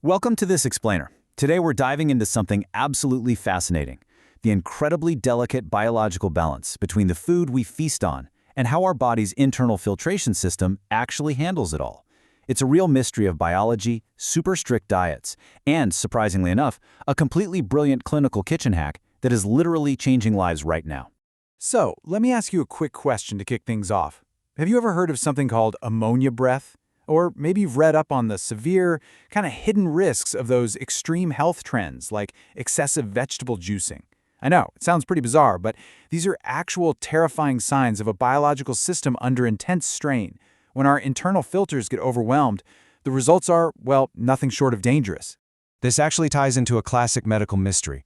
Welcome to this explainer. Today we're diving into something absolutely fascinating, the incredibly delicate biological balance between the food we feast on and how our body's internal filtration system actually handles it all. It's a real mystery of biology, super strict diets, and, surprisingly enough, a completely brilliant clinical kitchen hack that is literally changing lives right now. So, let me ask you a quick question to kick things off. Have you ever heard of something called ammonia breath? Or maybe you've read up on the severe, kind of hidden risks of those extreme health trends like excessive vegetable juicing. I know, it sounds pretty bizarre, but these are actual terrifying signs of a biological system under intense strain. When our internal filters get overwhelmed, the results are, well, nothing short of dangerous. This actually ties into a classic medical mystery.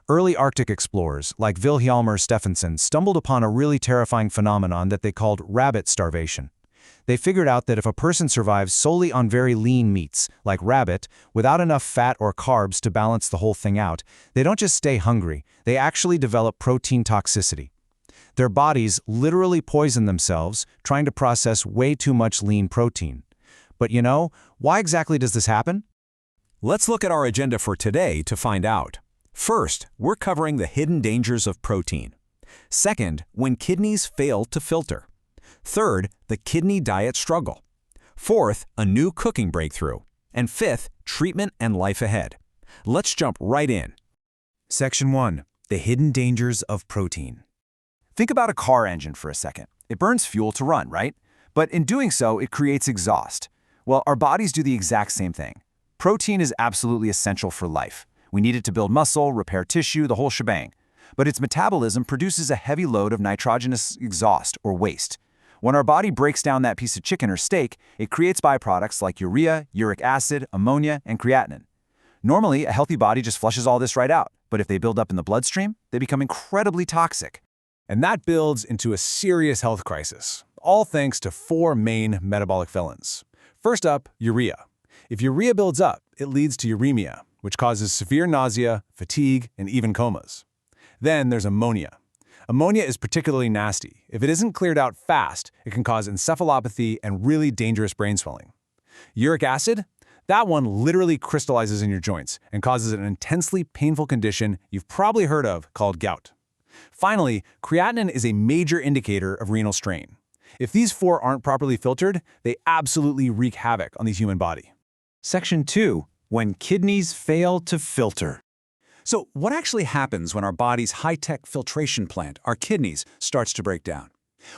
Early Arctic explorers, like Vilhjalmur Stephenson, stumbled upon a really terrifying phenomenon that they called rabbit starvation. They figured out that if a person survives solely on very lean meats, like rabbit, without enough fat or carbs to balance the whole thing out, they don't just stay hungry, they actually develop protein toxicity. Their bodies literally poison themselves trying to process way too much lean protein. But why exactly does this happen? Let's look at our agenda for today to find out. First, we're covering the hidden dangers of protein. Second, when kidneys fail to filter. Third, the kidney diet struggle. Fourth, a new cooking breakthrough. And fifth, treatment and life ahead. Let's jump right in. Section 1. The hidden dangers of protein. Think about a car engine for a second. It burns fuel to run, right? But in doing so, it creates exhaust. Well, our bodies do the exact same thing. Protein is absolutely essential for life. We need it to build muscle, repair tissue, the whole shebang. But its metabolism produces a heavy load of nitrogenous exhaust, or waste. When our body breaks down that piece of chicken or steak, it creates byproducts like urea, uric acid, ammonia, and creatinine. Normally, a healthy body just flushes all this right out, but if they build up in the bloodstream, they become incredibly toxic. And that builds into a serious health crisis, all thanks to four main metabolic villains. First up, urea. If urea builds up, it leads to uremia, which causes severe nausea, fatigue, and even comas. Then there's ammonia. Ammonia is particularly nasty. If it isn't cleared out fast, it can cause encephalopathy and really dangerous brain swelling. Uric acid? That one literally crystallizes in your joints and causes an intensely painful condition you've probably heard of called gout. Finally, creatinine is a major indicator of renal strain. If these four aren't properly filtered, they absolutely wreak havoc on the human body. Section 2. When kidneys fail to filter. So what actually happens when our body's high-tech filtration plant, our kidneys, starts to break down?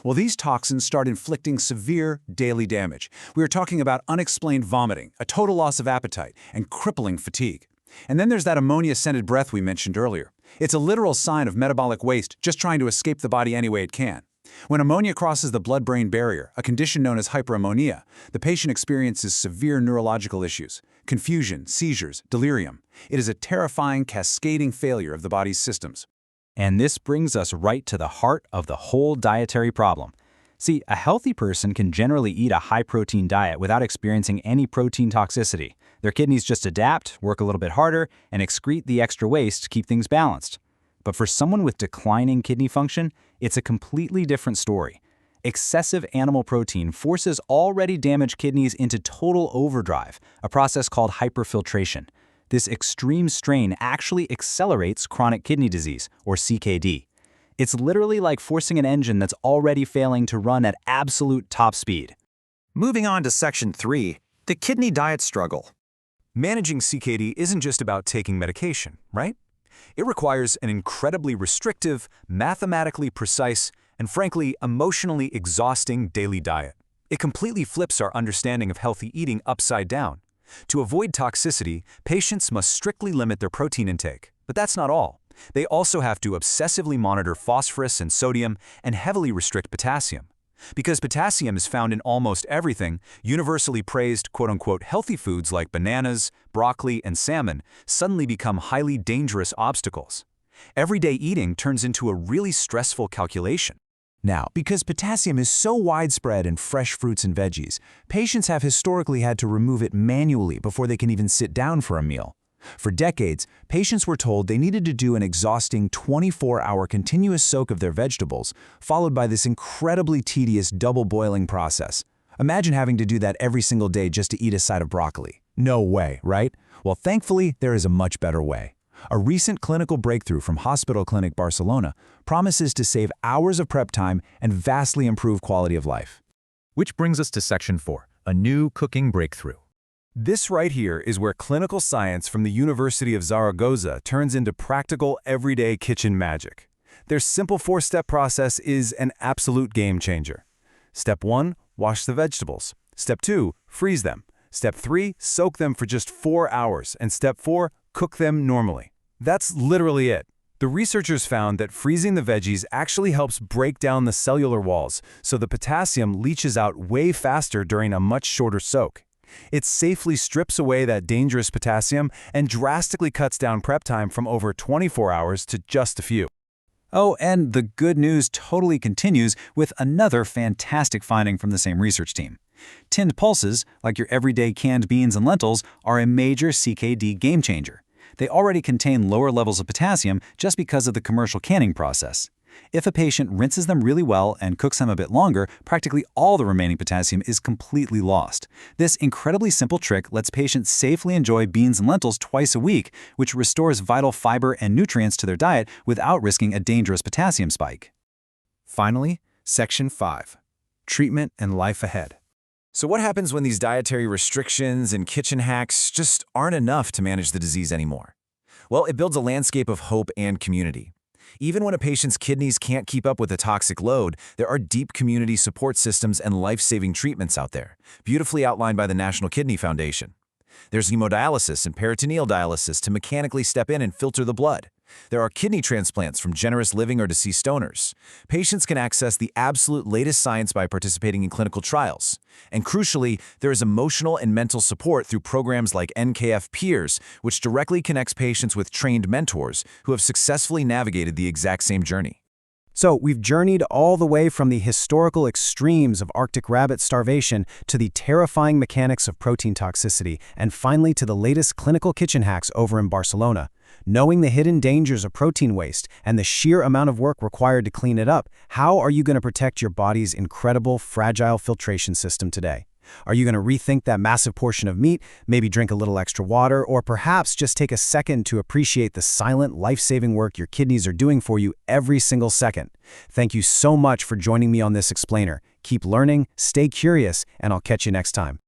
Well, these toxins start inflicting severe daily damage. We are talking about unexplained vomiting, a total loss of appetite, and crippling fatigue. And then there's that ammonia-scented breath we mentioned earlier. It's a literal sign of metabolic waste just trying to escape the body any way it can. When ammonia crosses the blood-brain barrier, a condition known as hyperammonia, the patient experiences severe neurological issues, confusion, seizures, delirium. It is a terrifying, cascading failure of the body's systems. And this brings us right to the heart of the whole dietary problem. See, a healthy person can generally eat a high-protein diet without experiencing any protein toxicity. Their kidneys just adapt, work a little bit harder, and excrete the extra waste to keep things balanced. But for someone with declining kidney function, it's a completely different story. Excessive animal protein forces already damaged kidneys into total overdrive, a process called hyperfiltration. This extreme strain actually accelerates chronic kidney disease, or CKD. It's literally like forcing an engine that's already failing to run at absolute top speed. Moving on to Section 3, the kidney diet struggle. Managing CKD isn't just about taking medication, right? It requires an incredibly restrictive, mathematically precise, and frankly, emotionally exhausting daily diet. It completely flips our understanding of healthy eating upside down. To avoid toxicity, patients must strictly limit their protein intake. But that's not all. They also have to obsessively monitor phosphorus and sodium and heavily restrict potassium. Because potassium is found in almost everything, universally praised quote-unquote healthy foods like bananas, broccoli, and salmon suddenly become highly dangerous obstacles. Everyday eating turns into a really stressful calculation. Now, because potassium is so widespread in fresh fruits and veggies, patients have historically had to remove it manually before they can even sit down for a meal. For decades, patients were told they needed to do an exhausting 24-hour continuous soak of their vegetables, followed by this incredibly tedious double boiling process. Imagine having to do that every single day just to eat a side of broccoli. No way, right? Well, thankfully, there is a much better way. A recent clinical breakthrough from Hospital Clinic Barcelona promises to save hours of prep time and vastly improve quality of life. Which brings us to Section 4, a new cooking breakthrough. This right here is where clinical science from the University of Zaragoza turns into practical, everyday kitchen magic. Their simple 4-step process is an absolute game changer. Step 1, wash the vegetables. Step 2, freeze them. Step 3, soak them for just 4 hours. And Step 4, cook them normally. That's literally it. The researchers found that freezing the veggies actually helps break down the cellular walls, so the potassium leaches out way faster during a much shorter soak. It safely strips away that dangerous potassium and drastically cuts down prep time from over 24 hours to just a few. Oh, and the good news totally continues with another fantastic finding from the same research team. Tinned pulses, like your everyday canned beans and lentils, are a major CKD game changer. They already contain lower levels of potassium just because of the commercial canning process. If a patient rinses them really well and cooks them a bit longer, practically all the remaining potassium is completely lost. This incredibly simple trick lets patients safely enjoy beans and lentils twice a week, which restores vital fiber and nutrients to their diet without risking a dangerous potassium spike. Finally, Section 5, treatment and life ahead. So what happens when these dietary restrictions and kitchen hacks just aren't enough to manage the disease anymore? Well, it builds a landscape of hope and community. Even when a patient's kidneys can't keep up with the toxic load, there are deep community support systems and life-saving treatments out there, beautifully outlined by the National Kidney Foundation. There's hemodialysis and peritoneal dialysis to mechanically step in and filter the blood. There are kidney transplants from generous living or deceased donors. Patients can access the absolute latest science by participating in clinical trials. And crucially, there is emotional and mental support through programs like NKF Peers, which directly connects patients with trained mentors who have successfully navigated the exact same journey. So we've journeyed all the way from the historical extremes of Arctic rabbit starvation to the terrifying mechanics of protein toxicity, and finally to the latest clinical kitchen hacks over in Barcelona. Knowing the hidden dangers of protein waste and the sheer amount of work required to clean it up, how are you going to protect your body's incredible, fragile filtration system today? Are you going to rethink that massive portion of meat, maybe drink a little extra water, or perhaps just take a second to appreciate the silent, life-saving work your kidneys are doing for you every single second? Thank you so much for joining me on this explainer. Keep learning, stay curious, and I'll catch you next time.